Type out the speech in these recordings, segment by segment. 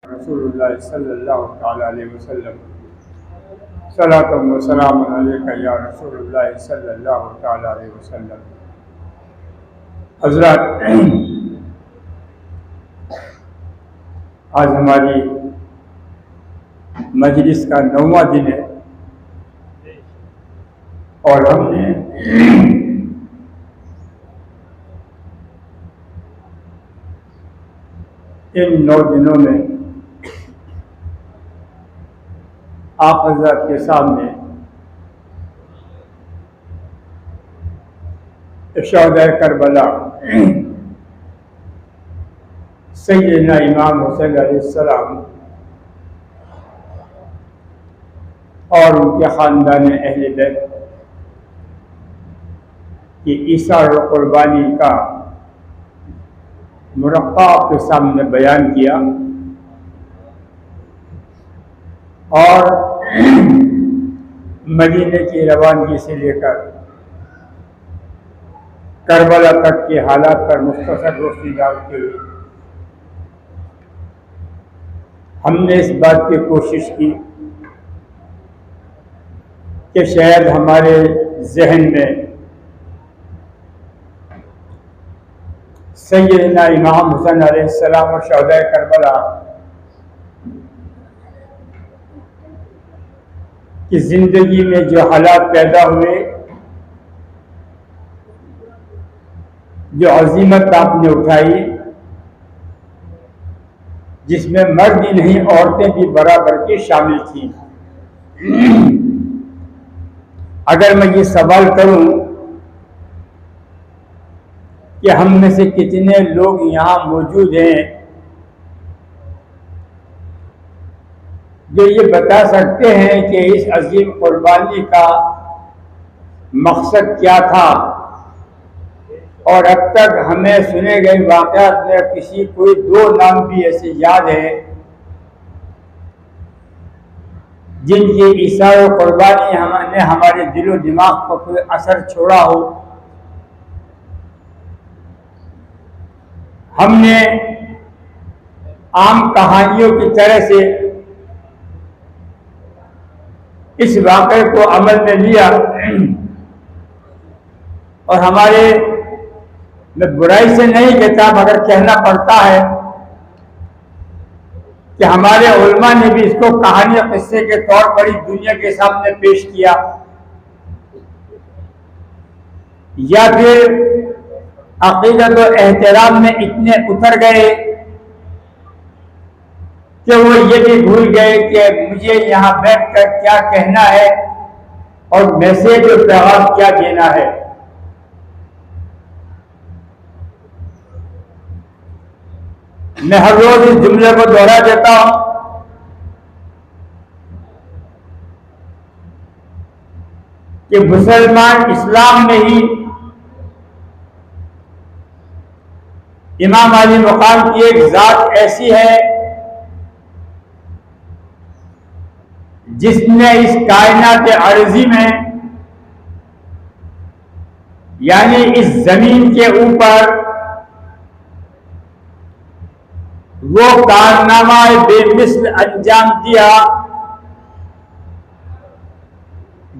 रसूलुल्लाह सल्लल्लाहु तआला अलैहि वसल्लम सलातु व सलाम अलैका या रसूलुल्लाह सल्लल्लाहु तआला अलैहि वसल्लम। हज़रात, आज हमारी मजलिस का 9वां दिन है और हमने इन 9 दिनों में आप हज़रात के सामने शहदाए करबला सैयदना इमाम हुसैन अलैहिस्सलाम और उनके ख़ानदान अहले बैत की ईसार और कुर्बानी का मुरक्का आपके सामने बयान किया और मदीने की रवानगी से लेकर करबला तक के हालात पर मुख्तसर रोशनी डालते हुए हमने इस बात की कोशिश की कि शायद हमारे जहन में सैयदना इमाम हुसैन अलैहिस्सलाम और शहदाए करबला की ज़िंदगी में जो हालात पैदा हुए, जो अज़ीमत आपने उठाई, जिसमें मर्द ही नहीं औरतें भी बराबर की शामिल थीं। अगर मैं ये सवाल करूं कि हम में से कितने लोग यहाँ मौजूद हैं जो ये बता सकते हैं कि इस अजीम कुर्बानी का मकसद क्या था, और अब तक हमें सुने गए वाक़यात में किसी कोई 2 नाम भी ऐसे याद है जिनकी ईसार और कुर्बानी हमने हमारे दिलो दिमाग पर कोई असर छोड़ा हो। हमने आम कहानियों की तरह से इस वाक़े को अमल में लिया और हमारे, मैं बुराई से नहीं कहता मगर कहना पड़ता है कि हमारे उलमा ने भी इसको कहानी और किस्से के तौर पर ही दुनिया के सामने पेश किया, या फिर अक़ीदत और एहतराम में इतने उतर गए कि वो ये भी भूल गए कि मुझे यहाँ बैठकर क्या कहना है और मैसेज और पैगाम क्या देना है। मैं हर रोज इस जुमले को दोहरा देता हूं कि मुसलमान इस्लाम में ही इमाम अली मुकाम की एक जात ऐसी है जिसने इस कायनात अर्जी में, यानी इस जमीन के ऊपर, वो कारनामा बेमिसल अंजाम दिया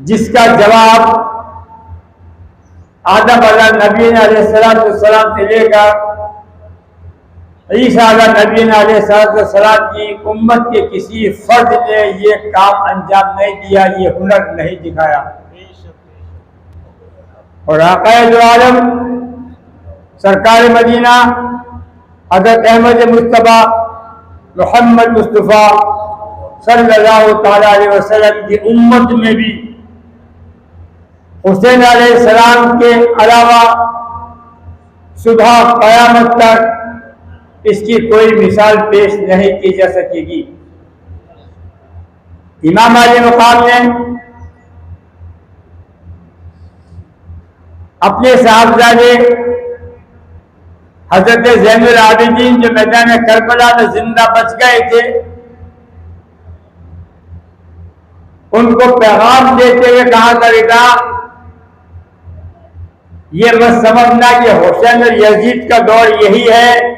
जिसका जवाब आदम नबी अलैहिस्सलाम से लेकर ईसा नबी अलैहिस्सलाम की उम्मत के किसी फर्द ने ये काम अंजाम नहीं दिया, ये हुनर नहीं दिखाया। और आक़ाए दो आलम सरकार मदीना हज़रत अहमद मुस्तफ़ा मोहम्मद मुस्तफ़ा सल्लल्लाहु तआला अलैहि वसल्लम की उम्मत में भी हुसैन अलैहिस्सलाम के अलावा सुबह क़यामत तक इसकी कोई मिसाल पेश नहीं की जा सकेगी। इमाम अली मुकाम ने अपने साहबजादे हजरत ज़ैनुल आबिदीन जो मैदान करबला में जिंदा बच गए थे, उनको पैगाम देते हुए कहा करेगा, ये मत समझना कि हुसैन और यजीद का दौर यही है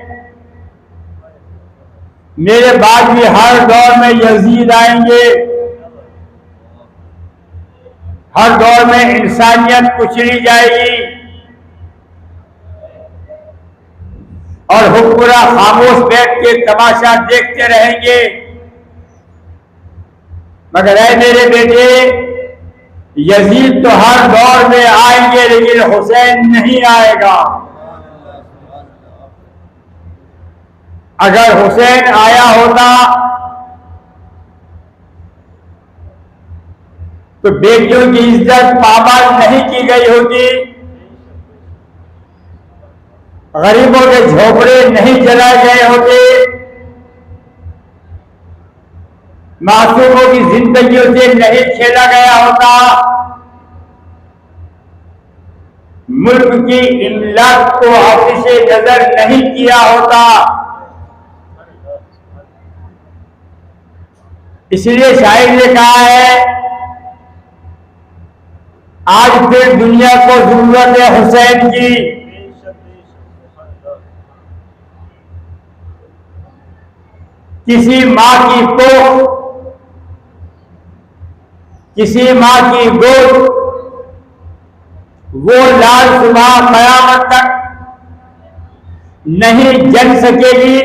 मेरे बाद भी हर दौर में यजीद आएंगे, हर दौर में इंसानियत कुचली जाएगी और हुक्मरां खामोश बैठ के तमाशा देखते रहेंगे। मगर ऐ मेरे बेटे, यजीद तो हर दौर में आएंगे लेकिन हुसैन नहीं आएगा। अगर हुसैन आया होता तो बेटियों की इज्जत पामाल नहीं की गई होती, गरीबों के झोपड़े नहीं जलाए गए होते, मासूमों की जिंदगियों से नहीं खेला गया होता, मुल्क की इमलाक को हाफिज़े नजर नहीं किया होता। इसलिए शायर ने कहा है, आज फिर दुनिया को जरूरत है हुसैन की। किसी माँ की कोख, किसी माँ की गोद वो लाल सुबह कयामत तक नहीं जन सकेगी,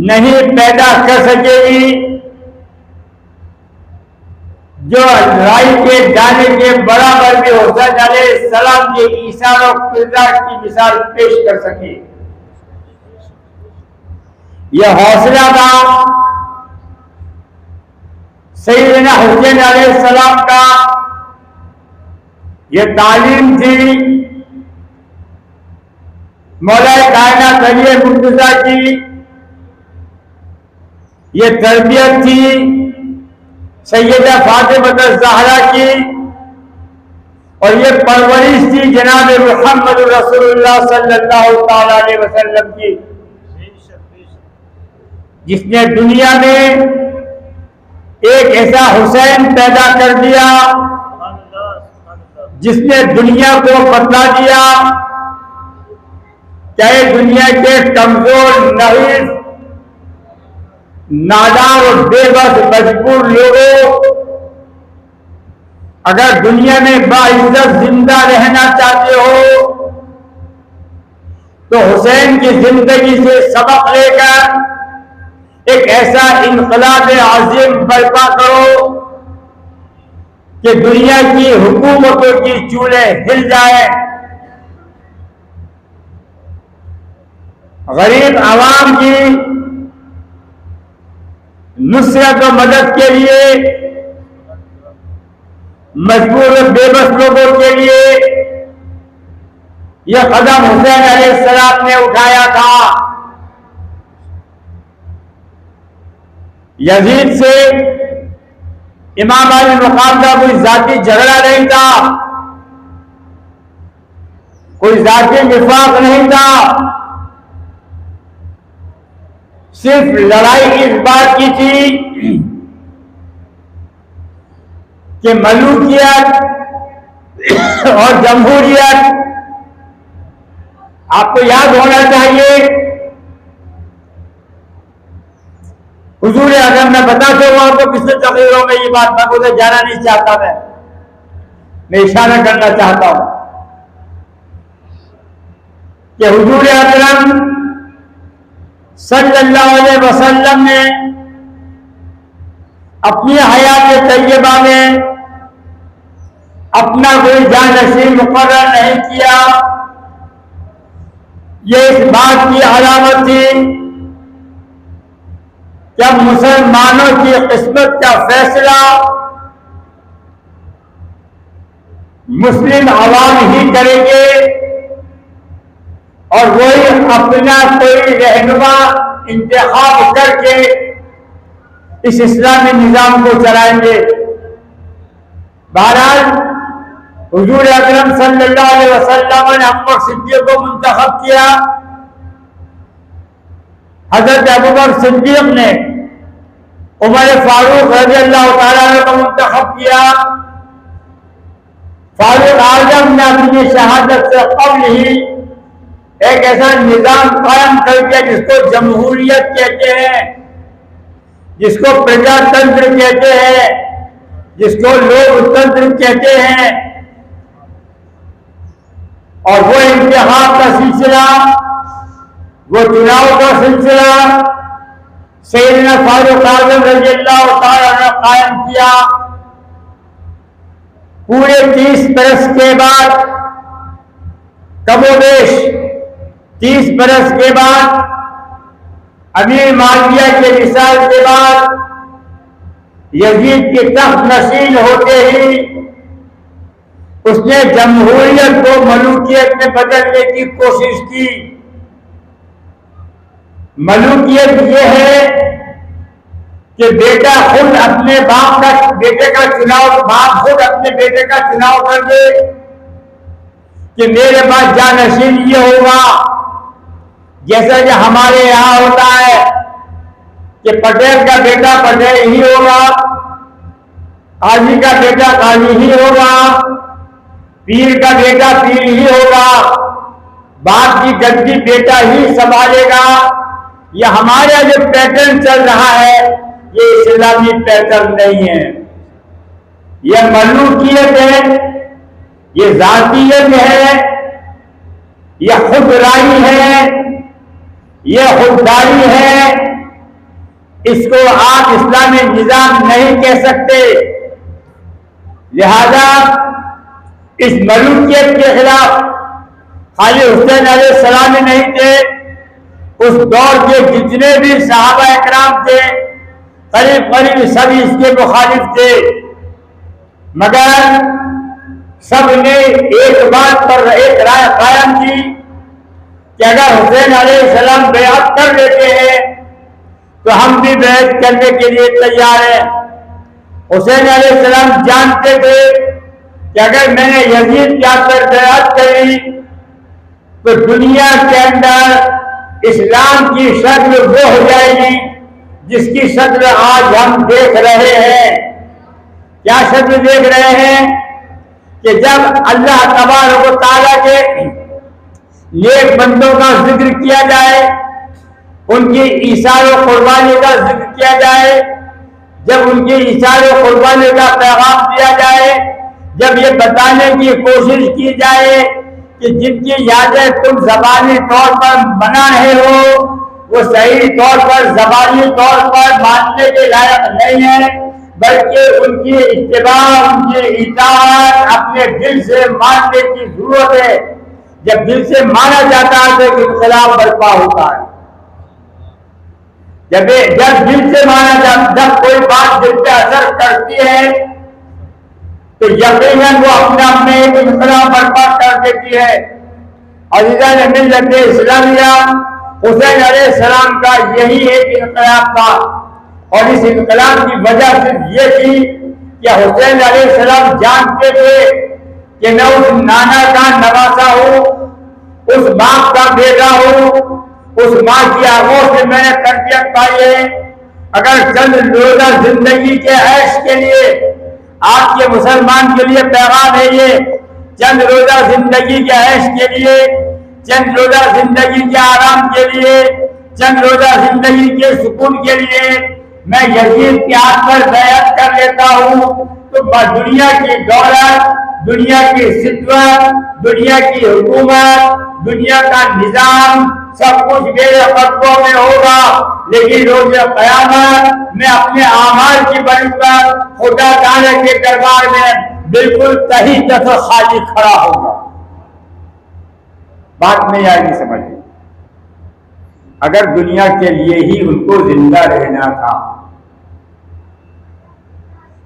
नहीं पैदा कर सकेगी, जो राई के दाने के बराबर भी हुसैन अलैहिस्सलाम के इशारों किरदार की मिसाल पेश कर सके। यह हौसला था सैयदना हुसैन अलैहिस्सलाम का, यह तालीम थी मौलाए कायनात अली मुर्तजा की, यह तरबियत थी सैयदा फातिमा ज़हरा की, और ये परवरिश थी जनाब मुहम्मद रसूलुल्लाह सल्लल्लाहु ताला अलैहि वसल्लम की, जिसने दुनिया में एक ऐसा हुसैन पैदा कर दिया जिसने दुनिया को बतला दिया चाहे दुनिया के कमजोर, नहीस, नादार और बेबस मजबूर लोगों, अगर दुनिया में बाइज्जत जिंदा रहना चाहते हो तो हुसैन की जिंदगी से सबक लेकर एक ऐसा इनकलाब आजिम बर्पा करो कि दुनिया की हुकूमतों की चूल्हे हिल जाए, गरीब आवाम की नुसरत और मदद के लिए, मजबूर और बेबस लोगों के लिए यह कदम हुसैन अलैहिस्सलाम ने उठाया था। यजीद से इमाम अली मुकाम का कोई जाती झगड़ा नहीं था, कोई जाती निफाक नहीं था, सिर्फ लड़ाई इस बात की थी कि मलूकियत और जमहूरियत, आपको याद होना चाहिए हुजूर अगर मैं बताते हुआ तो पिछले तकरीरों में ये बात मैं उधर जाना नहीं चाहता, मैं इशारा करना चाहता हूं कि हुजूर अकरम सल्लल्लाहु अलैहि वसल्लम ने अपनी हयात तैयबा में अपना कोई जानशीन मुकर्रर नहीं किया। ये इस बात की अलामत थी कि अब मुसलमानों की किस्मत का फैसला मुस्लिम अवाम ही करेंगे और वही अपना कोई रहनुमा इंतखाब करके इस इस्लामी निजाम को चलाएंगे। बहरहाल हुजूर अकरम सल्लल्लाहु अलैहि वसल्लम ने अबू बकर सिद्दीक को मुंतखब किया, हजरत अबू बकर सिद्दीक ने उमर फारूक रज़ियल्लाहु ताला अन्हु को मुंतखब किया। फारूक आजम ने अपनी शहादत से कबल ही एक ऐसा निजाम कायम कर दिया जिसको जमहूरियत कहते हैं, जिसको प्रजातंत्र कहते हैं, जिसको लोकतंत्र कहते हैं। और वो इंतखाब का सिलसिला, वो चुनाव का सिलसिला सैयदना फारूक आज़म रज़ियल्लाहु ताला ने कायम किया। पूरे 30 बरस के बाद, कमोबेश 30 बरस के बाद, अमीर माविया के विसाल के बाद, यजीद के तख्त नशीन होते ही उसने जमहूरियत को मलूकियत में बदलने की कोशिश की। मलूकियत यह है कि बेटा खुद अपने बेटे का चुनाव, बाप खुद अपने बेटे का चुनाव कर दे कि मेरे पास जानशीन ये होगा। जैसा कि हमारे यहाँ होता है कि पटेल का बेटा पटेल ही होगा, काजी का बेटा काजी ही होगा, पीर का बेटा पीर ही होगा, बाप की गद्दी बेटा ही संभालेगा। यह हमारा जो पैटर्न चल रहा है ये इस्लामी पैटर्न नहीं है। यह मलूकियत है, ये जातियत है, यह खुदराई है, यह खुददारी है। इसको आप इस्लामी निजाम नहीं कह सकते। लिहाजा इस मलूकियत के खिलाफ खाली हुसैन अलैहिस्सलाम ही नहीं थे, उस दौर के जितने भी सहाबा इकराम थे करीब करीब सभी इसके मुखालिफ थे। मगर सबने एक बात पर एक राय कायम की कि अगर हुसैन अलैहिस्सलाम बैअत कर लेते हैं तो हम भी बैअत करने के लिए तैयार हैं। हुसैन अलैहिस्सलाम जानते थे कि अगर मैंने यजीद के आकर बैअत करी तो दुनिया के अंदर इस्लाम की शक्ल वो हो जाएगी जिसकी शक्ल आज हम देख रहे हैं। क्या शक्ल देख रहे हैं कि जब अल्लाह तबारक व तआला के नेक बंदों का जिक्र किया जाए, उनकी ईसार व कुर्बानी का जिक्र किया जाए, जब उनकी ईसार व कुर्बानी का पैगाम दिया जाए, जब ये बताने की कोशिश की जाए कि जिनकी यादें तुम ज़बानी तौर पर मना रहे हो वो सही तौर पर ज़बानी तौर पर मानने के लायक नहीं है, बल्कि उनकी इत्तिबा, उनकी इताअत अपने दिल से मानने की जरूरत है। जब दिल से माना जाता है तो इन्क़िलाब बर्पा होता है। जब दिल से माना जाता, जब कोई बात दिल पे असर करती है तो यकीनन वो अपने आप में एक इन्क़िलाब बर्पा कर देती है। अज़ीज़ान मिल्लत इस्लामिया, हुसैन अलैहिस्सलाम का यही एक इन्क़िलाब था। और इस इन्क़िलाब की वजह सिर्फ ये थी कि हुसैन अलैहिस्सलाम जानते थे कि मैं उस नाना का नवासा हूँ, उस बाप का बेटा हूँ, उस माँ की आगोश से मैंने तरबियत पाई है। अगर चंद रोजा जिंदगी के ऐश के लिए आपके मुसलमान के लिए पैगाम है ये, चंद रोजा जिंदगी के ऐश के लिए, चंद रोजा जिंदगी के आराम के लिए, चंद रोजा जिंदगी के सुकून के लिए मैं यजीद के हाथ पर बैअत कर लेता हूँ तो दुनिया की दौलत, दुनिया की सिद्वत, दुनिया की हुकूमत, दुनिया का निजाम सब कुछ मेरे कदमों में होगा। लेकिन रोज क़यामत मैं अपने आमाल की बल पर खुदा ताला के दरबार में बिल्कुल तही तक खाली खड़ा होगा। बात नहीं आएगी समझ में। अगर दुनिया के लिए ही उनको जिंदा रहना था,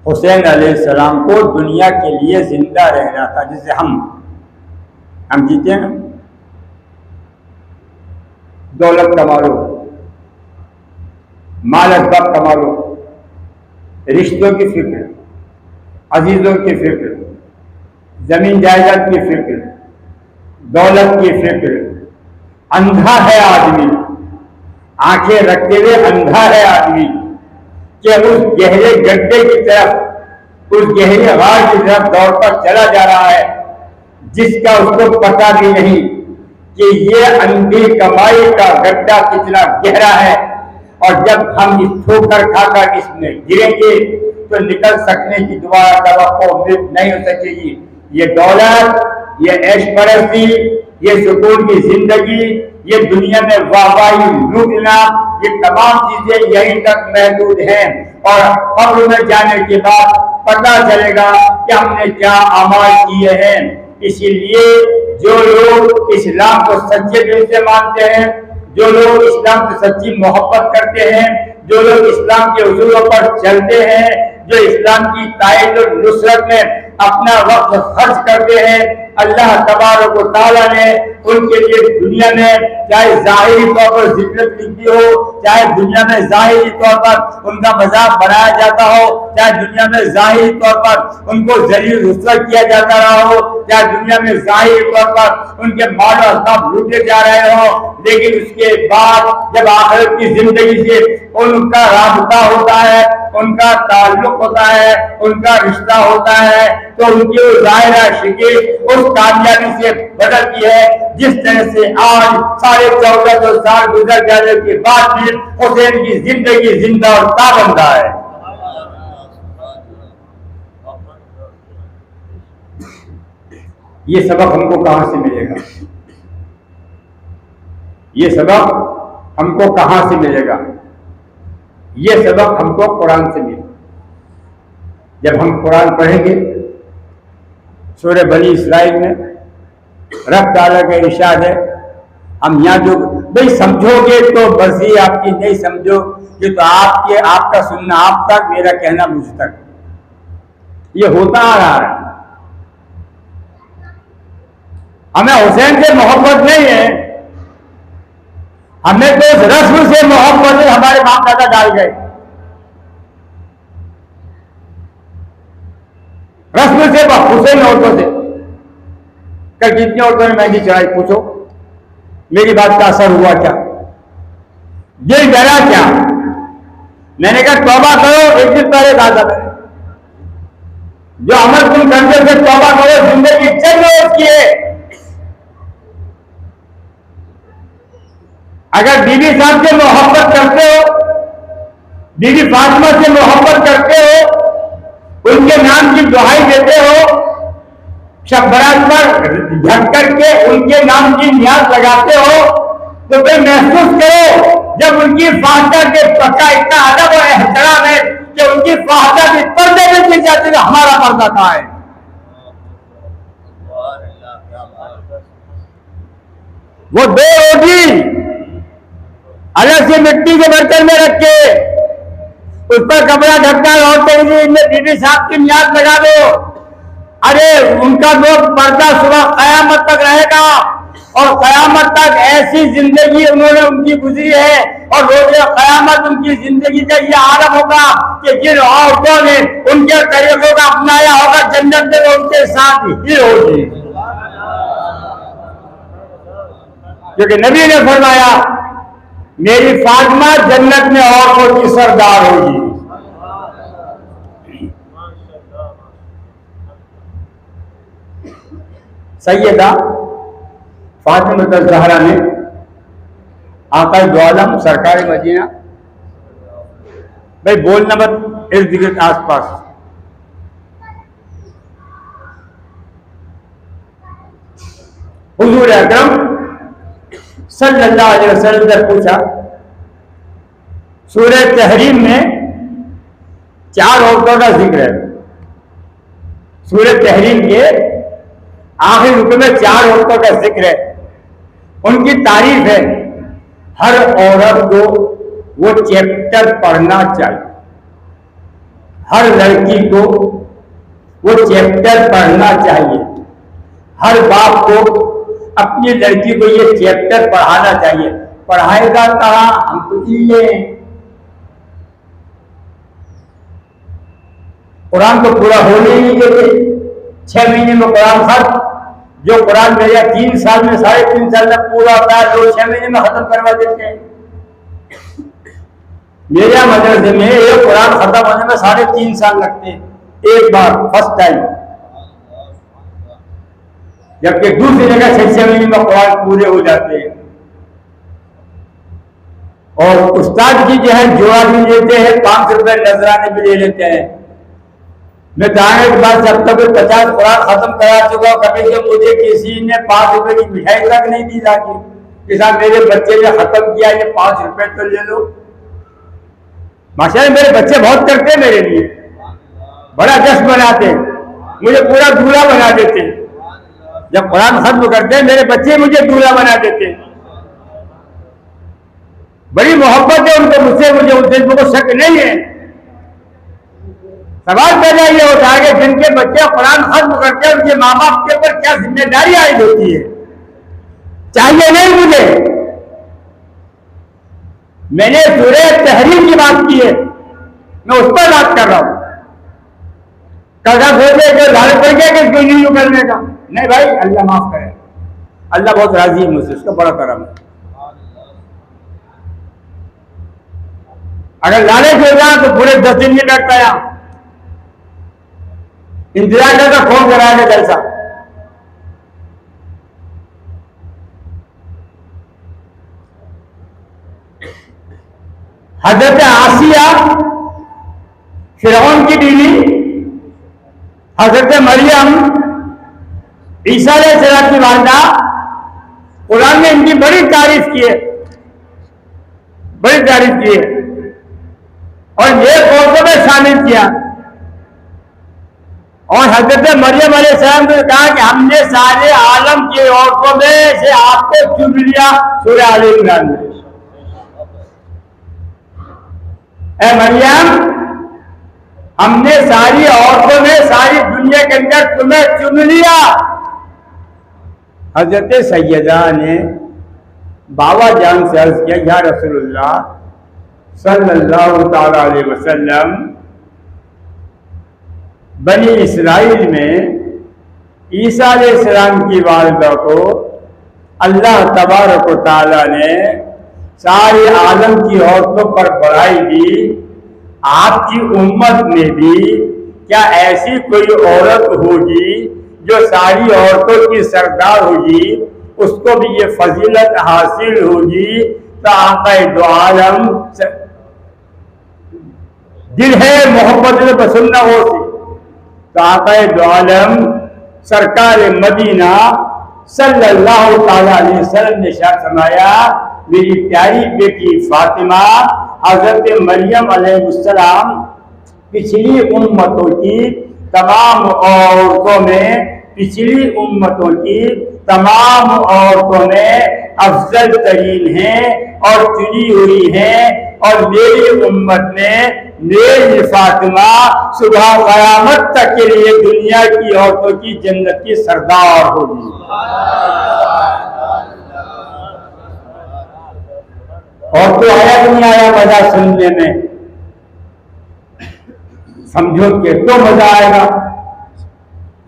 हुसैन अलैहिस्सलाम को दुनिया के लिए जिंदा रहना था, जिसे हम जीते हैं, दौलत कमा लो, माल असबाब कमा लो, रिश्तों की फिक्र, अजीजों की फिक्र, जमीन जायदाद की फिक्र, दौलत की फिक्र। अंधा है आदमी, आंखें रखते हुए अंधा है आदमी कि उस गहरे गड्ढे की तरफ, उस गहरे गार की तरफ दौड़कर चला जा रहा है जिसका उसको पता भी नहीं कि ये अंधी कमाई का गड्ढा कितना गहरा है, और जब हम इस ठोकर खाकर इसमें गिरेंगे तो निकल सकने की दोबारा तवक्को उम्मीद नहीं हो सकेगी। ये दौलत, ये ऐश परस्ती, ये सुकून की जिंदगी, ये दुनिया में वाहवाही लूटना, ये तमाम चीजें यहीं तक महदूद हैं, और कब्र में जाने के बाद पता चलेगा कि हमने क्या अमाल किए हैं। इसीलिए जो लोग इस्लाम को सच्चे दिल से मानते हैं, जो लोग इस्लाम से सच्ची मोहब्बत करते हैं, जो लोग इस्लाम के उसूलों पर चलते हैं, जो इस्लाम की तायद और नुसरत में अपना वक्त खर्च करते हैं, अल्लाह तबारक व तआला ने उनके लिए दुनिया में चाहे जाहिरी तौर पर जिल्लत लिखी हो, चाहे दुनिया में जाहिरी तौर पर उनका मजाक बनाया जाता हो, चाहे दुनिया में जाहिरी तौर पर उनको जलील रुस्वा किया जाता रहा हो, चाहे दुनिया में जाहिरी तौर पर उनके माल और असबाब लूटे जा रहे हो, लेकिन उसके बाद जब आखिरत की जिंदगी से उनका राबता होता है, उनका ताल्लुक होता है, उनका रिश्ता होता है, तो उनकी वो ज़ाहिरा शिकल उस कामयाबी से बदलती है जिस तरह से आज 1450 साल गुजर जाने के बाद भी हुसैन की जिंदगी जिंदा और ताबंदा है। ये सबक हमको कहां से मिलेगा? ये सबक हमको कहां से मिलेगा? ये सबक हमको कुरान से मिलेगा। जब हम कुरान पढ़ेंगे, सूरह बनी इस्राइल में रब ताला का इरशाद है, हम यहाँ जो भाई समझोगे तो मर्जी आपकी, नहीं समझोगे तो आपका सुनना आप तक, मेरा कहना मुझ तक। ये होता आ रहा है। हमें हुसैन से मोहब्बत नहीं है, हमें तो उस रस्म से मोहब्बत है, हमारे बाप दादा डाल गए। रस्म से हुसैन औरतों से, कल कितनी औरतों ने मेहंदी चढ़ाई, पूछो मेरी बात का असर हुआ क्या? ये डरा क्या? मैंने कहा तौबा करो, एक दिन पहले कहा था मैंने, जो अमल तुम करते थे तौबा करो, जिंदगी चल रही उसकी है। अगर बीबी साहब से मोहब्बत करते हो, बीबी फातिमा से मोहब्बत करते हो, उनके नाम की दुहाई देते हो, शब बरात पर झक करके उनके नाम की नियाज लगाते हो, तो फिर महसूस करो जब उनकी फातिहा के पक्का इतना अदब और एहतराम है कि उनकी फातिहा भी पर्दे में गिर जाती है, हमारा पर्दा कहाँ है? वो दो रोटी अलग से मिट्टी के बर्तन में रख के उस पर कपड़ा ढकना और बीबी साहब की नियाज लगा दो। अरे उनका जो पर्दा सुबह कयामत तक रहेगा, और कयामत तक ऐसी जिंदगी उन्होंने उनकी गुजरी है, और रोज कयामत उनकी जिंदगी का ये आरंभ होगा कि जिन औरतों ने उनके तरीकों का अपनाया होगा, जन्नत में उनके साथ ही होगी। क्योंकि नबी ने फरमाया मेरी फातिमा जन्नत में औरतों की सरदार होगी। सैयदा फातिमा ज़हरा ने आका दो आलम सरकार मदीना, भाई बोलना मत इर्द गिर्द आस पास, हुजूर अकरम सल्लल्लाहु अलैहि वसल्लम से पूछा, सूरह तहरीम में 4 औरतों का जिक्र है। सूरह तहरीम के आखिरी रुकू में 4 औरतों का जिक्र है, उनकी तारीफ है। हर औरत को वो चैप्टर पढ़ना चाहिए, हर लड़की को वो चैप्टर पढ़ना चाहिए, हर बाप को अपनी लड़की को ये चैप्टर पढ़ाना चाहिए। पढ़ाएगा कहाँ? हम तो ये कुरान तो पूरा होने ही नहीं देते। 6 महीने में कुरान खत्म, जो कुरान मेरा 3 साल में 3.5 साल में पूरा होता है, लोग 6 महीने में खत्म करवा देते हैं। मेरे मदरसे में एक कुरान खत्म होने में 3.5 साल लगते हैं, एक बार फर्स्ट टाइम। जबकि दूसरी जगह 6 महीने में कुरान पूरे हो जाते हैं। और उस्ताद की जो है जोड़ा भी लेते हैं, 5 रुपए नजराने भी ले लेते हैं। मैं दाने के बाद जब तक 50 कुरान खत्म करा चुका हूं, कभी तो मुझे किसी ने 5 रुपए की मिठाई तक नहीं दी जाती कि साहब मेरे बच्चे ने खत्म किया, ये 5 रुपए तो ले लो। माशाल्लाह मेरे बच्चे बहुत करते हैं मेरे लिए, बड़ा जश्न मनाते, मुझे पूरा दूल्हा बना देते। जब कुरान खत्म करते हैं मेरे बच्चे मुझे दूल्हा बना देते। बड़ी मोहब्बत है उनको मुझसे, मुझे उस को शक नहीं है। सवाल पैदा ये होता है कि जिनके बच्चे कुरान खत्म करते हैं उनके माँ बाप के ऊपर क्या जिम्मेदारी आई होती है। चाहिए नहीं मुझे। मैंने सूरह तहरीर की बात की है, मैं उस पर बात कर रहा हूं। कल सोचे कि लाल पड़ गया कि इसको यूं करने का, नहीं भाई, अल्लाह माफ करे, अल्लाह बहुत राजी है मुझसे, उसका बड़ा करम है। अगर लालच हो जाए तो पूरे 10 दिन नहीं बैठता यहां, इंतजार करता फोन कराने जैसा। हजरत आसिया फिरौन की बीवी, हजरत मरियम ईसा अलैहिस्सलाम की वालिदा, कुरान ने इनकी बड़ी तारीफ की है, बड़ी तारीफ की है और ये कौसों में शामिल किया। और हजरत मरियम अलैहिस्सलाम ने कहा कि हमने सारे आलम की औरतों में से आपको चुन लिया, सूरह आल इमरान में। ऐ मरियम, हमने सारी औरतों में, सारी दुनिया के अंदर तुम्हें चुन लिया। हजरत सैयदा ने बाबा जान से अर्ज किया, या रसूलुल्लाह सल्लल्लाहु ताला अलैहि वसल्लम, बनी इस्राइल में ईसा अलैहिस्सलाम की वालिदा को अल्लाह तबारक व तआला ने सारे आलम की औरतों पर बढ़ाई दी, आपकी उम्मत में भी क्या ऐसी कोई औरत होगी जो सारी औरतों की सरदार होगी, उसको भी ये फजीलत हासिल होगी? तो आका दो आलम दिल है मोहब्बत में पसंद हो सी, तो आका दो आलम सरकार मदीना सल्लल्लाहु ताला अलैहि वसल्लम ने इरशाद फरमाया, मेरी प्यारी बेटी फातिमा हजरत मरियम अलैहिस्सलाम पिछली उम्मतों की तमाम औरतों में, पिछली उम्मतों की तमाम औरतों में अफजल तरीन हैं और चुनी हुई हैं, और मेरी उम्मत में मेरी फातिमा सुबह क़यामत तक के लिए दुनिया की औरतों की जन्नत की सरदार होगी। और तो आया कि नहीं आया मजा सुनने में? समझो कि तो मजा आएगा।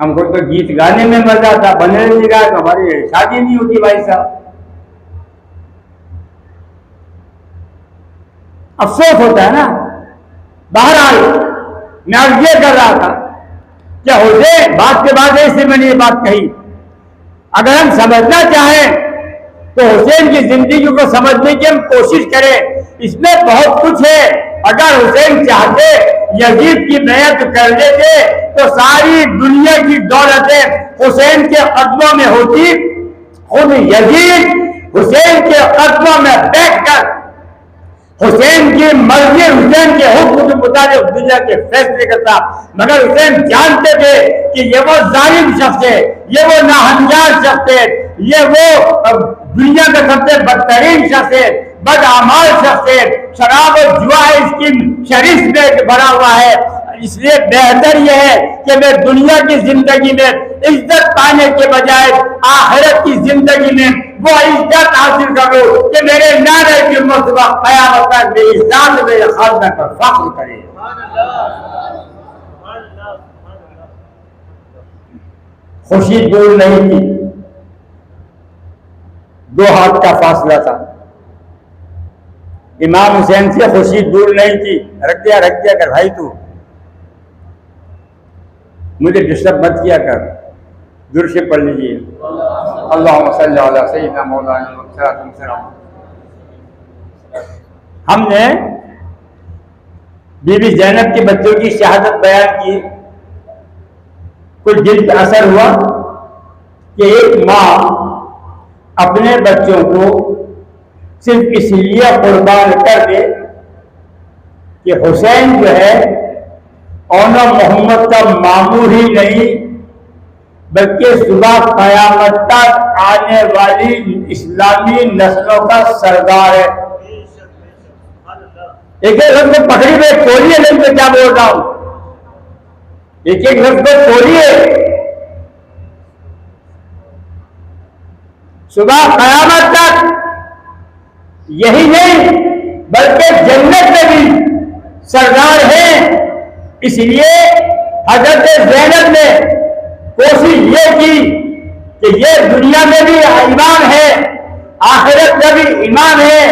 हमको तो गीत गाने में मजा था, बने नहीं रहा तो हमारी शादी नहीं होती भाई साहब। अफसोस होता है ना। बहरहाल मैं अब ये कर रहा था क्या हुसैन, बात के बाद ऐसे मैंने ये बात कही, अगर हम समझना चाहें तो हुसैन की जिंदगी को समझने की हम कोशिश करें। इसमें बहुत कुछ है। अगर हुसैन चाहते यजीद की बैत कर लेते तो सारी दुनिया की दौलतें हुसैन के कदमों में होती। खुद यजीद हुसैन के कदमों में बैठकर हुसैन की मर्जी, हुसैन के हुक्म के मुताबिक दुनिया के फैसले करता। मगर हुसैन जानते थे कि ये वो जालिम शख्स है, ये वो नाहंजार शख्स है, ये वो दुनिया का सबसे बदतरीन शख्स है, बदआमाल शख्स है, शराब और जुआ इसकी शरीफ में भरा हुआ है। इसलिए बेहतर यह है कि मैं दुनिया की जिंदगी में इज्जत पाने के बजाय आखिरत की जिंदगी में वो इज्जत हासिल करूं कि मेरे नारे की मर्तबा क़यामत तक मेरी जात मेरे खानदान पर फख्र करे। खुशी दूर नहीं थी, 2 हाथ का फासला था। इमाम हुसैन से खुशी दूर नहीं थी। रख दिया कर भाई, तू मुझे डिस्टर्ब मत किया कर, दुरूद शरीफ पढ़ लीजिए। अल्लाहुम्मा सल्ली अला सय्यिदिना मौलाना मुहम्मद। हमने बीबी ज़ैनब के बच्चों की शहादत बयान की। कुछ दिल पे असर हुआ कि एक माँ अपने बच्चों को सिर्फ इसलिए कुर्बान कर दे कि हुसैन जो है औना मोहम्मद का मामूल ही नहीं बल्कि सुबह क़यामत तक आने वाली इस्लामी नस्लों का सरदार है। एक एक लफ्ज़ में पकड़ी में तोलिए, नहीं मैं क्या बोल रहा हूं, एक एक लफ्ज़ में तोलिए। सुबह क़यामत तक यही नहीं बल्कि जन्नत में भी सरदार है। इसलिए हजरत ज़ैनब ने कोशिश ये की कि ये दुनिया में भी ईमान है, आखिरत में भी ईमान है,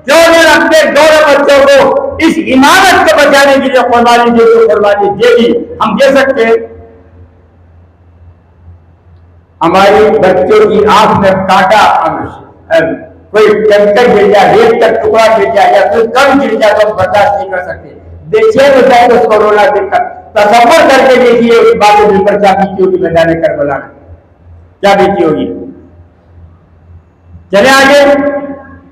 क्यों न अपने दोनों बच्चों को इस इमारत को बचाने के लिए कुर्बानी दे, तो कुर्बानी देगी। हम दे सकते हैं। हमारी बच्चों की आंख में कांटा, कोई कंकड़ गिर जाए, रेत का टुकड़ा गिर जाए या कोई कम गिर जाए तो बर्दाश्त नहीं कर सकते। देखिए बचाए तो उसको रोना देखकर तसव्वुर करके देखिए उस बात के दिल पर क्या बीती होगी मैदान करबला में, क्या बीती होगी। चले आगे,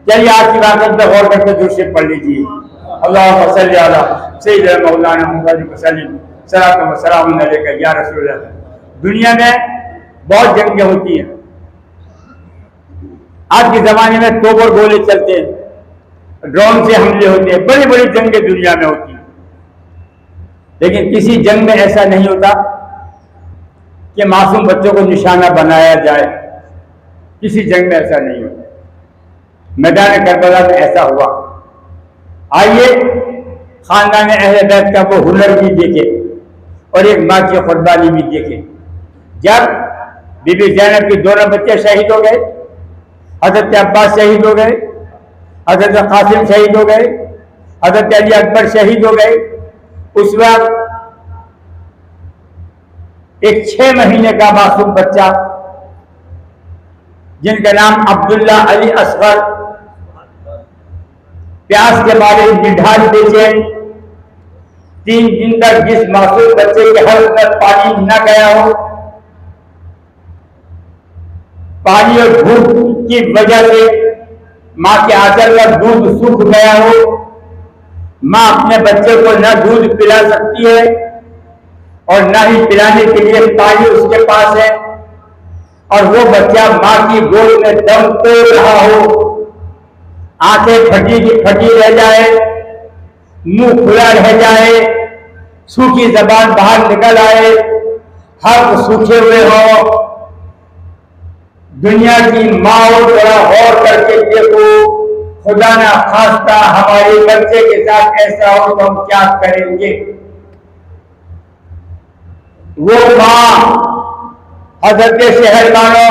चलिए आज की बात पर गौर करके दुरूद शरीफ पढ़ लीजिए। अल्लाहुम्मा सल्ली अला सय्यिदिना मौलाना मुहम्मद वसल्लम सलातु व सलामुन अलैका या रसूल अल्लाह। दुनिया में बहुत जंगें होती हैं। आज के जमाने में तोप और गोले चलते हैं, ड्रोन से हमले होते हैं, बड़ी बड़ी जंगें दुनिया में होती हैं। लेकिन किसी जंग में ऐसा नहीं होता कि मासूम बच्चों को निशाना बनाया जाए। किसी जंग में ऐसा नहीं होता। मैदान करबला में ऐसा हुआ। आइए खानदान अहले बैत का वो हुनर भी देखे और एक माँ की कुर्बानी भी देखे। जब बीबी ज़ैनब के दोनों बच्चे शहीद हो गए, हजरत अब्बास शहीद हो गए, हजरत कासिम शहीद हो गए, हजरत अली अकबर शहीद हो गए, उस वक्त एक 6 महीने का मासूम बच्चा जिनका नाम अब्दुल्ला अली असगर प्यास के मारे निढाल बेचैन 3 दिन तक जिस मासूम बच्चे के हल्क में पानी न गया हो, पानी और भूख की वजह से माँ के आंचल का दूध सूख गया हो, माँ अपने बच्चे को न दूध पिला सकती है और न ही पिलाने के लिए पानी उसके पास है, और वो बच्चा माँ की गोद में दम तोड़ रहा हो, आंखें फटी की फटी रह जाए, मुंह खुला रह जाए, सूखी जबान बाहर निकल आए, हाथ सूखे हुए हो। दुनिया की माँ और जरा गौर करके देखो, खुदा ना खास्ता हमारे बच्चे के साथ ऐसा हो तो हम क्या करेंगे। वो माँ हजरत शहरबानो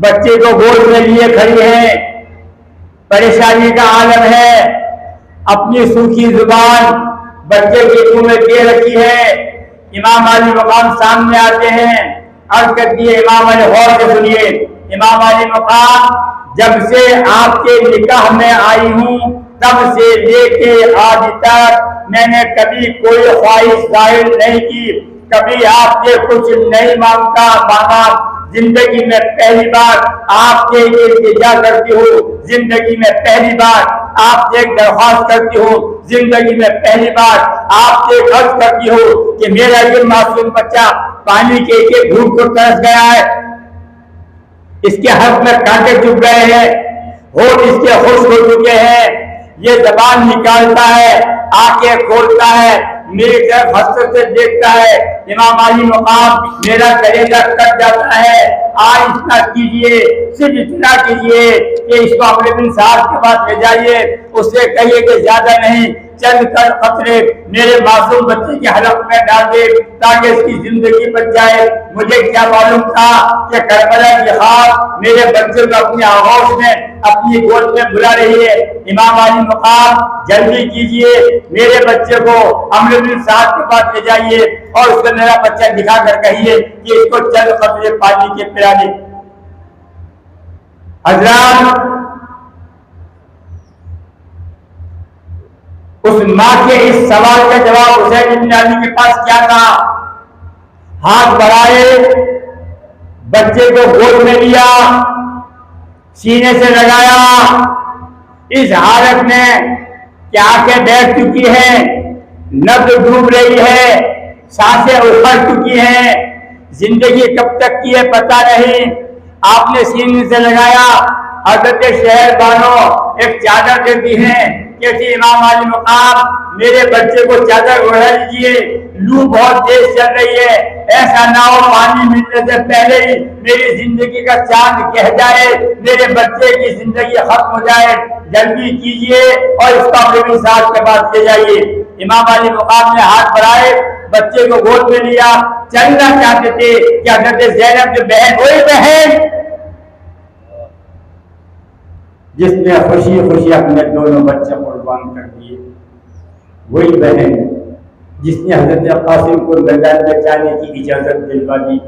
बच्चे को गोद में लिए खड़ी है, परेशानी का आलम है, अपनी सूखी जुबान बच्चे के मुंह में दे रखी है। इमाम अली मकाम सामने आते हैं, अर्ज करती है इमाम अली गौर से सुनिए। इमाम अली मकाम, जब से आपके निकाह में आई हूँ तब से लेके आज तक मैंने कभी कोई ख्वाहिश जाहिर नहीं की, कभी आपसे कुछ नहीं मांगा। जिंदगी में पहली बार आपसे इल्तिजा करती हूँ, जिंदगी में पहली बार आपसे एक दरख्वास्त करती हूँ, जिंदगी में पहली बार आपसे अर्ज करती हूँ कि मेरा ये मासूम बच्चा पानी के एक घूंट को तरस गया है, इसके हक में कांटे चुभ गए हैं, होठ इसके खुश्क हो चुके हैं, ये जबान निकालता है, आंखें खोलता है, मेरी तरफ हसरत से देखता है। इमाम अली मकाम, मेरा कलेजा कट जाता है। आज इतना कीजिए, सिर्फ इतना कीजिए कि इसको अपने बिन साहब के पास ले जाइए, उससे कहिए कि ज्यादा नहीं चंद कतरे मेरे मासूम बच्चे के हलक में डाल दे ताकि इसकी जिंदगी बच जाए। मुझे क्या मालूम था कि करबला की खाक मेरे बच्चे को अपने आगोश में अपनी गोद में बुला रही है। इमाम अली मकाम जल्दी कीजिए, मेरे बच्चे को अमर बिन साद के पास ले जाइए और उसको मेरा बच्चा दिखा कर कहिए कि इसको चंद कतरे पानी के पिला दे। हजरात, उस माँ के इस सवाल का जवाब हुसैन इब्न अली के पास क्या था? हाथ बढ़ाए, बच्चे को गोद में लिया, सीने से लगाया। इस हालत में कि आंखें बैठ चुकी हैं, नब्ज डूब रही है, सांसें उखड़ चुकी हैं, जिंदगी कब तक की है पता नहीं। आपने सीने से लगाया। हजरत शहर बानो एक चादर देती हैं, कहती इमाम अली मकाम मेरे बच्चे को चादर ओढ़ा लीजिए, लू बहुत तेज चल रही है, ऐसा ना हो पानी मिलने से पहले ही मेरी जिंदगी का चांद कह जाए, मेरे बच्चे की जिंदगी खत्म हो जाए, जल्दी कीजिए और इसका अपने साथ के पास ले जाइए। इमाम अली मकाम ने हाथ बढ़ाए, बच्चे को गोद में लिया, चलना चाहते थे कि हजरत ज़ैनब की बहन, वही बहन जिसने खुशी खुशी अपने दोनों बच्चे कुर्बान कर दिए, वही बहन जिसने हजरत कासिम को मैदान में जाने की इजाजत दिलवा दी,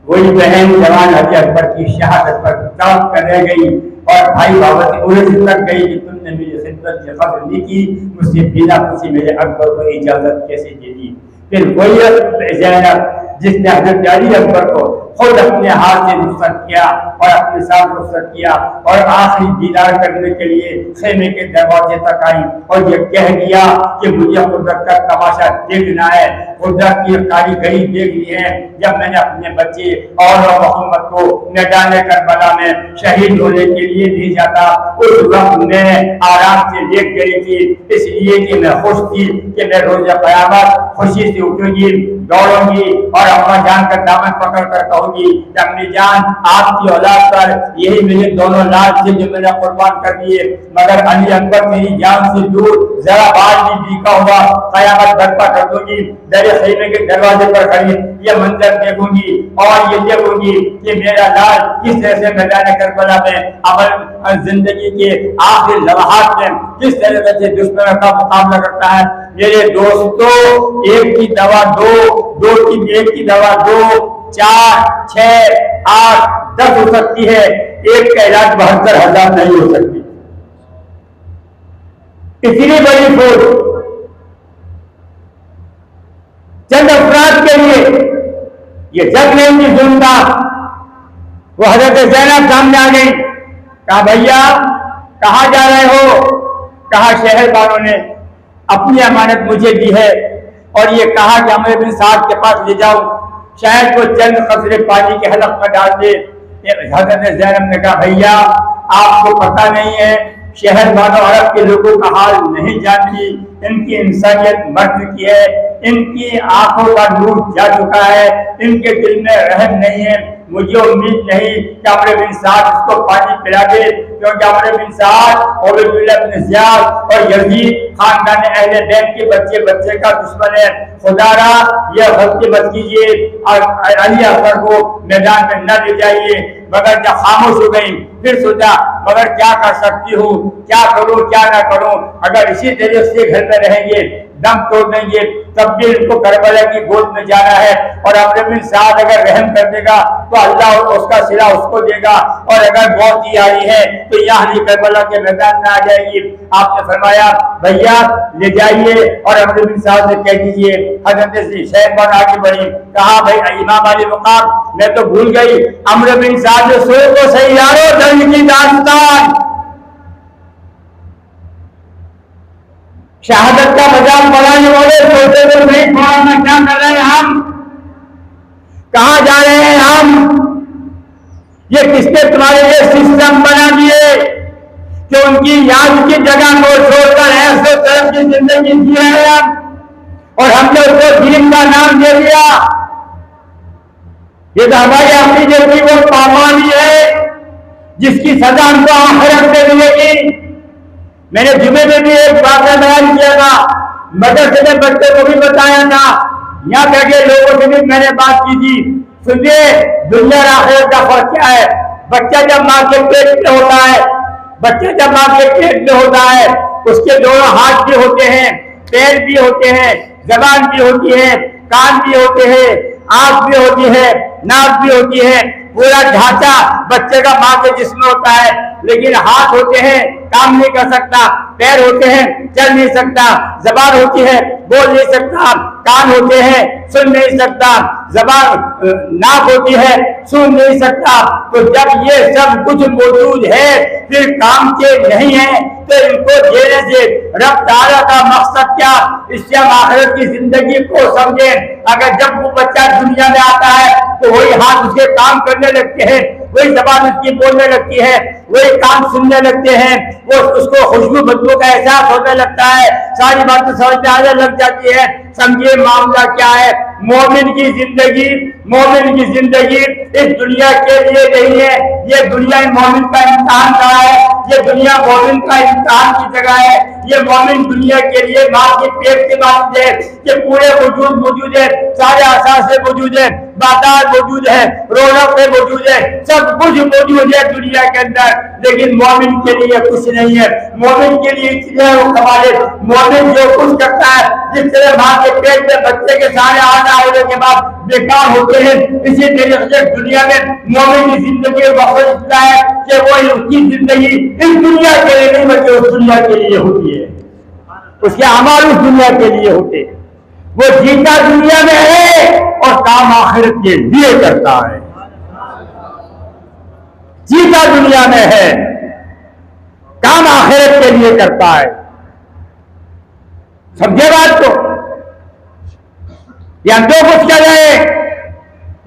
वही बहन जवान हज अकबर की शहादत पर काम कर रह गई और भाई बाबा से उलझ तक गई कि तुमने मेरी खिदमत की कदर नहीं की, मुझसे बिना पूछे मेरे अकबर को इजाजत कैसे दे दी। फिर वही ज़ैनब जिसने हजरत अली अकबर को खुद अपने हाथ से रुखसत किया और अपने साथ रुखसत किया और आखिरी दीदार करने के लिए खेमे के दरवाजे तक आई और ये कह दिया कि मुझे कुदरत का तमाशा देखना है, कुदरत की कारीगरी देखनी है। जब मैंने अपने बच्चे और मोहम्मद को मैदान करबला में शहीद होने के लिए भेजा था, उस वक्त मैं आराम से लेट गई थी, इसलिए कि मैं खुश थी कि मैं रोज़ क़यामत खुशी से उठूंगी, दौड़ूंगी और अम्मा जान का दामन पकड़ कर कहूंगी कि अम्मी जान आपकी औलाद पर यही मेरे दोनों लाल थे जो मैंने कुर्बान कर दिए, मगर अली अकबर मेरी जान से दूर जरा बाल भी बीका हुआ क़यामत बर्पा कर दूंगी, दर खैमे के दरवाजे पर खड़ी ये मंजर देखूंगी और ये देखूंगी कि मेरा लाल किस तरह से मैदान करबला में अमल जिंदगी के आखिरी लम्हात में किस तरह से दुश्मनों का मुकाबला करता है। मेरे दोस्तों, एक की दवा दो की एक की दवा 2, 4, 6, 8, 10 हो सकती है, एक का इलाज 72,000 नहीं हो सकती। इतनी बड़ी फौज चंद अफराद के लिए ये जग नहीं थी सुनता। वो हजरत ज़ैनब सामने आ गई, कहा भैया कहाँ जा रहे हो? कहा शहर वालों ने अपनी अमानत मुझे दी है और ये कहा कि अमर बिन साद के पास ले जाओ, शायद वो चंद कतरे पानी के हलक में डाल दे। हजरत ज़ैनब ने कहा भैया आपको पता नहीं है, शहर वालों अरब के लोगों का हाल नहीं जानती, इनकी इंसानियत मर चुकी है, इनकी आंखों का नूर जा चुका है, इनके दिल में रहम नहीं है। मुझे उम्मीद नहीं कि अमर बिन साद इसको पानी पिला दे, क्योंकि अमर बिन साद उबैदुल्लाह बिन ज़ियाद और यजीद खानदान अहले बैत के बच्चे का दुश्मन है। खुदारा यह गलती मत कीजिए और अली अकबर को मैदान में न ले जाइए। मगर जब खामोश हो गई फिर सोचा मगर क्या कर सकती हूँ, क्या करूँ क्या ना करूँ, अगर इसी तरह से घर में रहेंगे दम तोड़ देंगे, तब भी इनको करबला की गोद में जाना है और अमर बिन साद अगर रहम कर देगा तो अल्लाह उसका सिला उसको देगा और अगर मौत ही आई है तो यहाँ करबला के मैदान में आ जाएगी। आपने फरमाया भैया ले जाइए और अमर बिन साद से कह दीजिए। हजरत शहर पर आगे बढ़ी, कहा भाई इमाम अली मकाम मैं तो भूल गई, अमर बिन साद ने सो तो सही यारो जंग की दास्तान शहादत का मजाक बनाने वाले सोचते तो नहीं में क्या कर रहे हैं हम, कहाँ जा रहे हैं हम, ये किसने तुम्हारे लिए सिस्टम बना दिए कि उनकी याद की जगह को छोड़कर ऐसे तरफ की जिंदगी जी रहे हैं और हमने उसको दीन का नाम दे दिया। ये तो हमारी अपनी जैसी वो पामानी है जिसकी सजा हमको आखिरत में मिलेगी। मैंने जुमे में भी एक वाक़या बयान किया था, मदरसे में बच्चे को भी बताया था, यहाँ बैठे लोगों से भी मैंने बात की थी। सुनिए, दुनिया और आखिरत का फर्क क्या है। बच्चा जब माँ के पेट में होता है, बच्चा जब माँ के पेट में होता है, उसके दोनों हाथ भी होते हैं, पैर भी होते हैं, जबान भी होती है, कान भी होते हैं, आंख भी होती है, नाक भी होती है, पूरा ढांचा बच्चे का माँ के जिस्म में होता है। लेकिन हाथ होते हैं, काम नहीं कर सकता, पैर होते हैं, चल नहीं सकता, जबान होती है, बोल नहीं सकता, कान होते हैं, सुन नहीं सकता, जबान नाक होती है, सुन नहीं सकता। तो जब ये सब कुछ मौजूद है फिर काम के नहीं है, तो इनको देने से रब ताला का मकसद क्या, इससे हम आखिरत की जिंदगी को समझें। अगर जब वो बच्चा दुनिया में आता है तो वही हाथ उसके काम करने लगते हैं, वही जबान उसकी बोलने लगती है, वही कान सुनने लगते हैं, वो उसको खुशबू बदबू का एहसास होने लगता है, सारी बातें समझ में आने लग जाती है। समझिए मामला क्या है। मोमिन की जिंदगी इस दुनिया के लिए नहीं है, ये दुनिया मोमिन का इम्तिहान का है, ये दुनिया मोमिन का इम्तिहान की जगह है। ये मोमिन दुनिया के लिए माँ के पेट के बाद है, ये पूरे वजूद मौजूद है, सारे असासे मौजूद है, बाजार मौजूद है, रौनक मौजूद है, सब कुछ मौजूद है दुनिया के अंदर, लेकिन मोमिन के लिए कुछ नहीं है। मोमिन के लिए इतने कमाले, मोमिन जो कुछ करता है, जिस तरह माँ के पेट में बच्चे के सारे आना होने के बाद बेकार होते हैं, इसी तरीके से दुनिया में मोमिन की जिंदगी वक्त है कि वो उसकी जिंदगी इस दुनिया के लिए नहीं बल्कि उस दुनिया के लिए होती है, उसके अमाल उस दुनिया के लिए होते हैं। वो जीता दुनिया में है और काम आखिरत के लिए करता है। जीता दुनिया में है, काम आखिरत के लिए करता है। समझे बात को? या दो कुछ क्या जाए,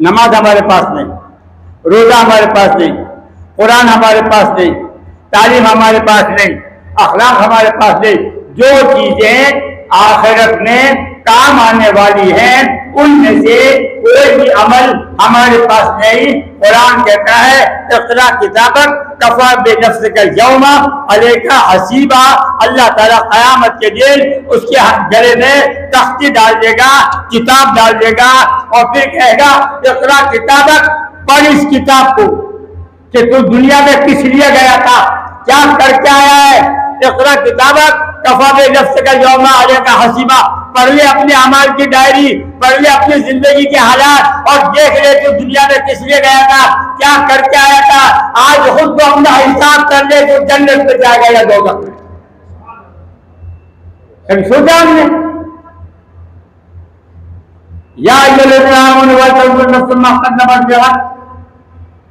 नमाज हमारे पास नहीं, रोजा हमारे पास नहीं, कुरान हमारे पास नहीं, तालीम हमारे पास नहीं, अखलाक हमारे पास नहीं। जो चीजें आखिरत में काम आने वाली हैं उनमें से कोई भी अमल हमारे पास नहीं। कुरान कहता है इक़रा किताबक कफ़ा बिनफ़्सिका यौमा अलैका हसीबा। अल्लाह ताला क़यामत के दिन उसके गले में तख्ती डाल देगा, किताब डाल देगा और फिर कहेगा इक़रा किताबक, पढ़ इस किताब को कि तू दुनिया में किस लिए गया था, क्या करके आया है। इक़रा किताबक कफ़ा बिनफ़्सिका यौमा अलैका हसीबा। पढ़ ले अपने अमाल की डायरी, पढ़ ले अपनी जिंदगी के हालात और देख ले तू दुनिया में किस लिए गया था, क्या करके आया था। आज खुद को अपना हिसाब कर ले तो जन्नत में जाएगा या दोज़ख में। कभी सोचा हमने? या अय्युहल्लज़ीना आमनू वल्तंजुर नफ्सुम मा क़द्दमत लिग़द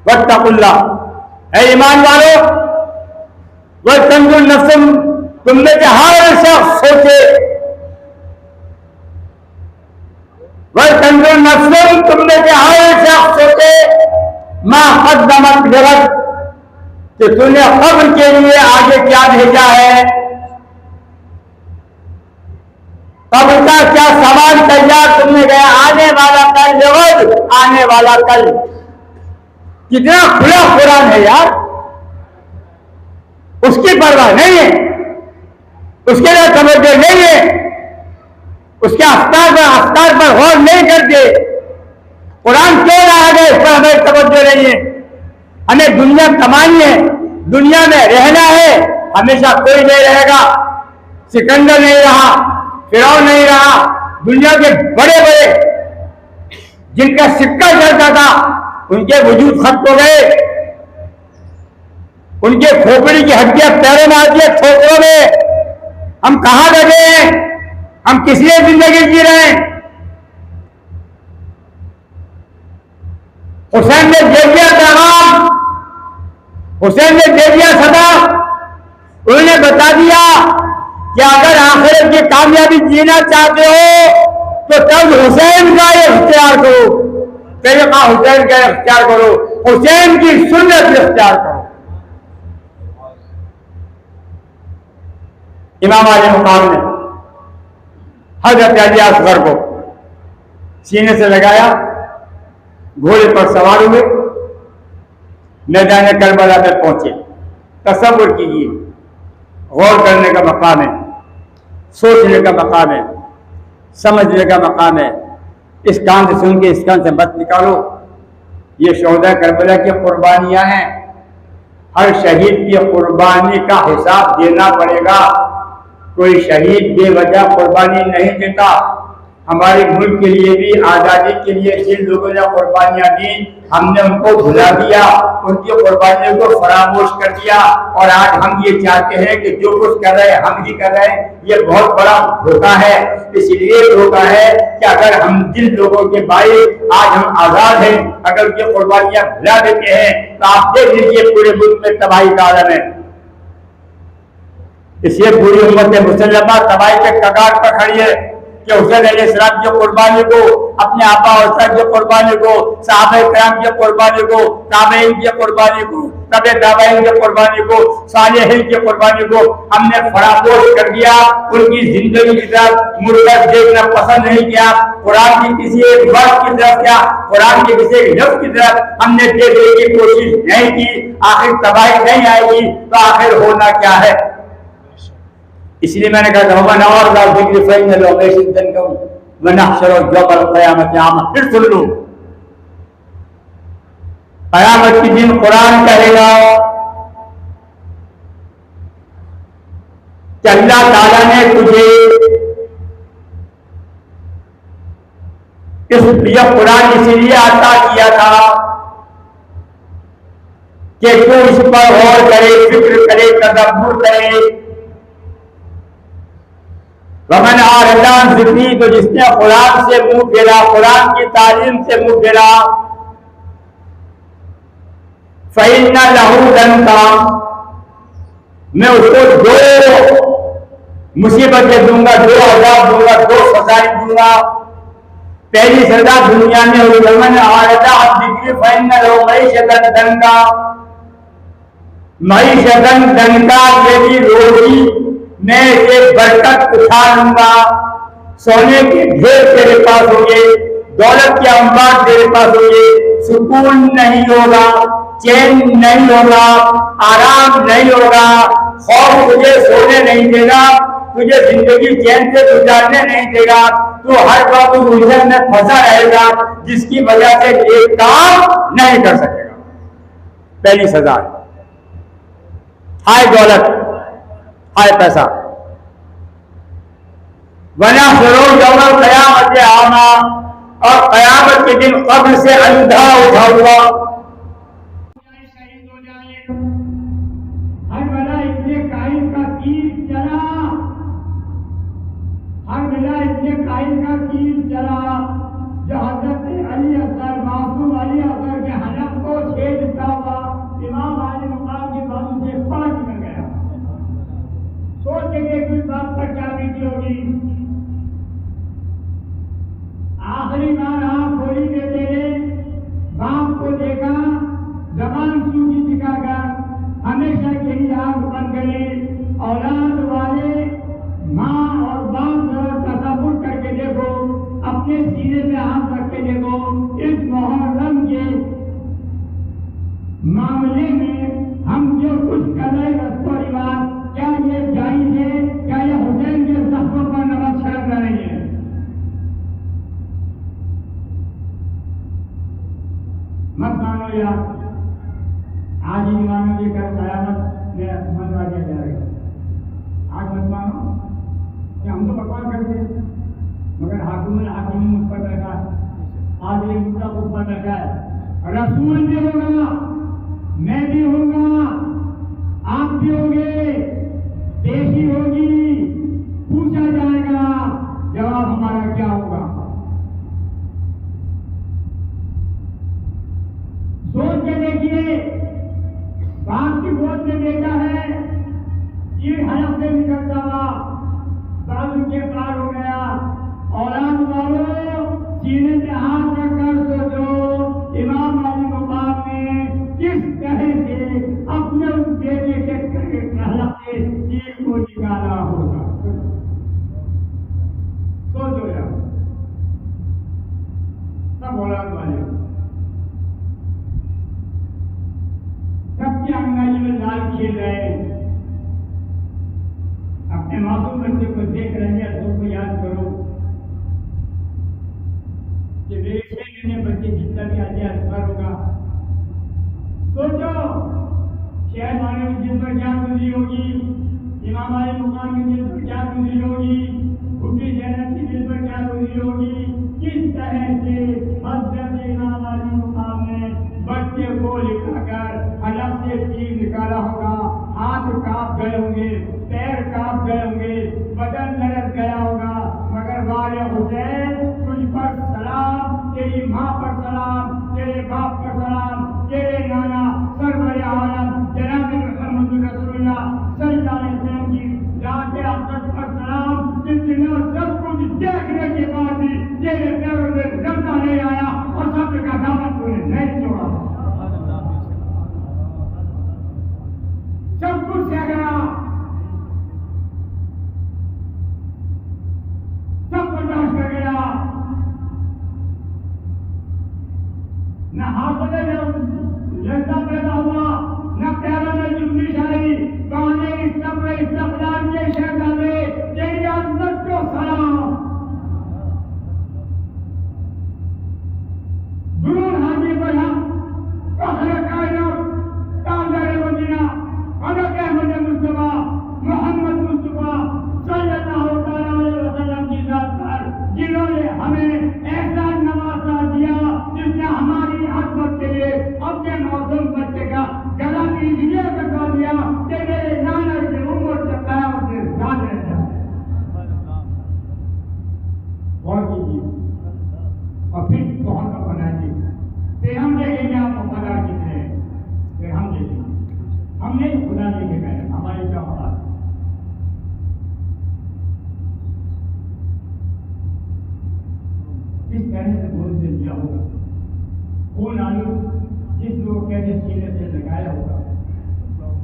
वत्तक़ुल्लाह। ऐ ईमान वालों, वल्तंजुर नफ्सुम, तुम में से हर शख्स सोचे, वल्तंजुर नफ्सुम, तुम में से हर शख्स सोचे मा क़द्दमत लिग़द, कि तूने क़ब्र के लिए आगे क्या भेजा है, क़ब्र का क्या सामान तैयार तुमने गया, आने वाला कल लिग़द, आने वाला कल। कितना खुला कुरान है यार, उसकी परवाह नहीं है, उसके लिए तवज्जो नहीं है, उसके अफ्तार पर गौर नहीं करते। कुरान क्यों लाया गया इस पर हमें तवज्जो नहीं है। हमें दुनिया कमानी है, दुनिया में रहना है, हमेशा कोई नहीं रहेगा। सिकंदर नहीं रहा, फिरौन नहीं रहा, दुनिया के बड़े बड़े जिनका सिक्का चलता था उनके वजूद खत्म हो गए, उनके खोपड़ी की हड्डियां पैरों में आती है, ठोकरों में। हम कहां बैठे हैं, हम किस लिए जिंदगी जी रहे हैं। हुसैन ने दे दिया पैगाम, हुसैन ने दे दिया सदा। उन्होंने बता दिया कि अगर आखिरत की कामयाबी जीना चाहते हो तो तब हुसैन का इख्तियार करो, तरीका हुसैन का इख्तियार करो, हुसैन की सुन्नत इख्तियार करो। इमाम आले मुकाम ने हजरत अली असगर को सीने से लगाया, घोड़े पर सवार हुए, मैदान करबला तक पहुंचे। तसव्वुर कीजिए, गौर करने का मकाम है, सोचने का मकाम है, समझने का मकाम है। इस कान से सुन के इस कान से मत निकालो। ये शोहदा करबला की कुर्बानियां हैं। हर शहीद की कुर्बानी का हिसाब देना पड़ेगा। कोई शहीद बेवजह कुर्बानी नहीं देता। हमारे मुल्क के लिए भी, आज़ादी के लिए जिन लोगों ने कुर्बानियां दी, हमने उनको भुला दिया, उनकी कुर्बानियों को फरामोश कर दिया। और आज हम ये चाहते हैं कि जो कुछ कर रहे हैं हम ही कर रहे हैं। ये बहुत बड़ा धोखा है। इसलिए धोखा है कि अगर हम जिन लोगों के भाई आज हम आज़ाद हैं, अगर उनकी कुर्बानियां भुला देते हैं तो आप देख लीजिए पूरे मुल्क में तबाही का आलम है। इसलिए पूरी उम्मत मुसल्लमा तबाही के कगार पर खड़ी है कि हुसैन अलैहिस्सलाम की कुर्बानी को, अपने आपा उस्ताद की कुर्बानी को, सहाबा-ए-किराम की कुर्बानी को, ताबईन की कुर्बानी को, तबे ताबईन की कुर्बानी को, सालिहीन की कुर्बानी को हमने फरामोश कर दिया। उनकी जिंदगी की तरफ मुड़कर देखना पसंद नहीं किया। कुरान की किसी एक वर्ड की तरफ क्या, कुरान के किसी एक लफ्ज़ की तरफ हमने देखने की कोशिश नहीं की। आखिर तबाही नहीं आएगी तो आखिर होना क्या है? इसलिए मैंने कहा फिर सुन लो, क़यामत के दिन कुरान कहेगा कि अल्लाह ताला ने तुझे यह कुरान इसीलिए अता किया था कि तू इस पर गौर करे, फिक्र करे, तदब्बुर करे। वमन आरदान जिक्री, तो जिसने कुरान से मुंह फेरा, कुरान की तालीम से मुंह फेरा, फ़इन्ना लहू दंका, मैं उसको दो मुसीबतें दूंगा, दो अज़ाब दूंगा, दो सजाएं दूंगा। पहली सजा दुनिया में हुई, वमन आरदान जिक्री फ़इन्ना लहू मईशतन दंका, मईशतन दंका, मेरी रोजी मैं एक बरकत उठा लूंगा। सोने के ढेर तेरे पास होंगे, दौलत के अंबार तेरे पास होंगे, सुकून नहीं होगा, चैन नहीं होगा, आराम नहीं होगा, खौफ तुझे सोने नहीं देगा, तुझे जिंदगी चैन से गुजारने नहीं देगा। तू हर वक्त उलझन में फंसा रहेगा जिसकी वजह से एक काम नहीं कर सकेगा। पहली सजा हाय दौलत, हाय पैसा। वना सरो यौमल क़यामत आमा, और क़यामत के दिन कब्र से अंधा उठा हुआ। शहीद हो जाए, हर बला इतने कायल का तीर चला, हर बला इतने कायल का तीर चला जो हज़रत अली असगर, मासूम अली असगर के हनफ को छेदता हुआ इमाम आली मुकाम की बाजू से पार निकल गया। सोच के देख इस बात पर क्या बीती होगी। आखिरी बार आंख खोली के तेरे बाप को देखा, जबान सूखी दिखाकर, हमेशा के लिए आंख बंद करे। औलाद वाले माँ और बाप जरा तसव्वुर करके देखो, अपने सीने पे हाथ रख के देखो। इस मुहर्रम के मामले में हम जो कुछ कर रहे रस्म रिवाज, क्या ये जायज है? क्या ये हुसैन के जख्मों पर नमक छिड़क रहे हैं? मत मानो यार, आज ही मानो ये कर क़यामत में मनवा दिया जाएगा। आज मत मानो कि हम तो बकवास करते हैं, मगर हाकिम मुझ पर बैठा है, आज ये मुद्दा ऊपर बैठा है। रसूल भी होगा, मैं भी होगा, आप भी होंगे, पेशी होगी, पूछा जाएगा, जवाब हमारा क्या होगा? सोच के देखिए, बाप की गोद में बेटा है, ये हलक से निकलता हुआ बाजू के पार हो गया। औलाद वालों, सीने पे हाथ रखकर सोचो, इमाम वाली मुकाम में किस तरह से अपने उस बेटे के हलक से चीर को निकाला होगा। सोचो हुसैन तुझ पर सलाम, तेरी माँ पर सलाम, तेरे बाप पर सलाम, तेरे नाना सरवर आलम जनाब मोहम्मद रसूलुल्लाह सल्लल्लाहु अलैहि वसल्लम की जात अक़दस पर सलाम, जितना सब कुछ देखने के बाद भी तेरे पैरों में दर्द नहीं आया और सब्र का दामन तूने नहीं छोड़ा। सब कुछ सह गया, सब बर्दाश्त कर गया, न हाथ में लड़का पैदा हुआ, न पैरों में जुम्बिश आई, गाने सब्र इस्तक़लाल के शहजादे तेरी अज़मत को सलाम। दुरूद हाजी पर हम फ़ख्र कायनात ताज़दार मदीना हज़रत अहमद मुस्तफ़ा मोहम्मद मुस्तफ़ा सल्लल्लाहु अलैहि वसल्लम की ज़ात पर, जिन्होंने हमें ऐसा नवाजा दिया जिसने हमारी अज़मत के लिए अपने मौसम बच्चे का गला भी इसलिए कटवा दिया कि मेरे नाना की उम्र से क़यामत से ज़्यादा रहता है। और कीजिए और फिर बहुत बनाइए, फिर हम देखेंगे आप वफादार कितने हैं, फिर हम देखेंगे। हमने खुदा देखे गए हमारे क्या औलाद। इस तरह से बोल से लिया होगा, कौन आलू जिस लोग कहते सीने से लगाया होगा,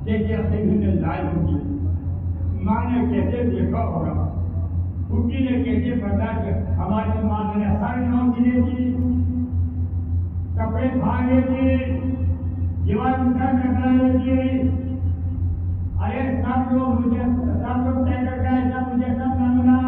जैसे अपने ने लाई होगी, माँ ने कैसे देखा होगा, उनकी ने कैसे पता कि हमारी माँ ने हर नाम गिने थी, कपड़े भागे थे, जीवन कराए थे। अरे सब लोग तय कर गए, सब मुझे सब मांगना।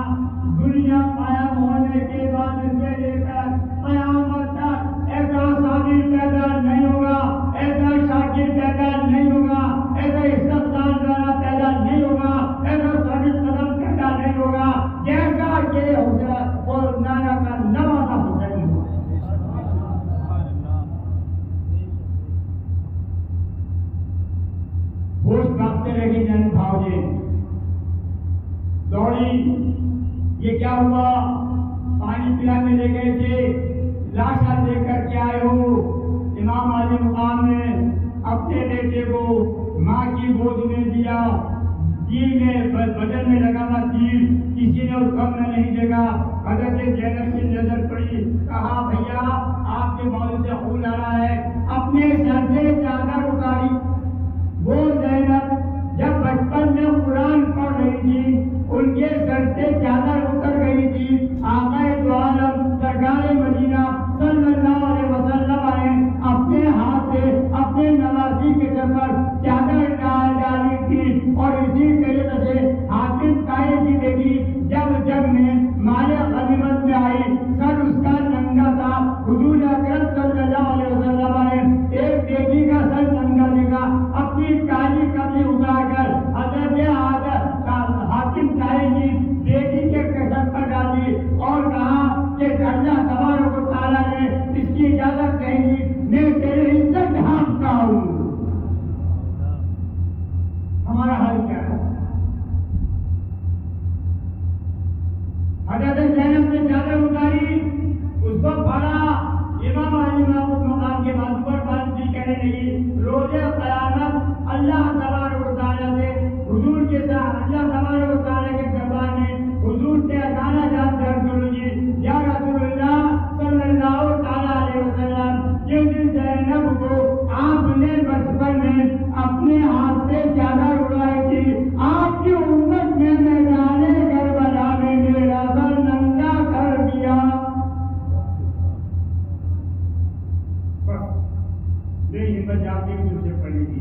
दुनिया कायम होने के बाद से लेकर क़यामत तक ऐसा शादी पैदा नहीं होगा, ऐसा शाकिर पैदा नहीं होगा, ऐसा इस्तक़लाल वाला पैदा नहीं होगा, ऐसा साबित कदम पैदा नहीं होगा जैसा कि हुसैन और नाना का नवाजा हुसैन हुआ। होश कांपते रहे जन भावजे दौड़ी, ये क्या हुआ? पानी पिलाने ले गए थे, लाशा लेकर के आए हो। इमाम आली मुकाम ने अपने बेटे को माँ की गोद में दिया, तीर में बदन में लगाना तीर, किसी ने उस कम में नहीं देखा। हज़रत ज़ैनब की नजर पड़ी, कहा भैया आपके मौलवी से खून आ रहा है, अपने सर से चादर उतारी। वो ज़ैनब जब बचपन में कुरान पढ़ रही थी, उनके सर से चादर उतर गई थी। आक़ा दो आलम सरकार मदीना सल्लल्लाहु अलैहि वसल्लम आए, अपने हाथ से अपने नवासी के सर पर चादर डाली थी। और इसी तरीके से हाकिम ताई की बेटी जब में माले गनीमत में आई, सर उसका नंगा था। हुजूर अकरम सल्लल्लाहु अलैहि वसल्लम ने एक बेटी का सर नंगा देखा, अपनी काली कपड़े उतारकर हज़रत हाकिम ताई की बेटी के सर पर डाली और कहा कि अल्लाह तबारक व तआला ने इसकी इजाजत कहेगी, मैं तेरी इज्जत ढांपता हूँ। हमारा हाल क्या है? हज़रत ज़ैनब ने चादर उतारी, उसको फाड़ा, इमाम अली मकाम के बाजू पर बातचीत कहने लगी, रोज़े क़यामत अल्लाह तबारक व तआला से हुजूर के साथ अल्लाह तबारक व तआला के दरबार में हुजूर से गाना जानते हैं या रसूलुल्लाह सल्लल्लाहु अलैहि वसल्लम, जिस दिन ज़ैनब को आपने बचपन में अपने हाथ से चादर उड़ाई थी, आपकी उम्मत में मैदाने करबला में मेरा सर नंगा कर दिया। मेरी हिम्मत आपकी तुझसे पड़ेगी।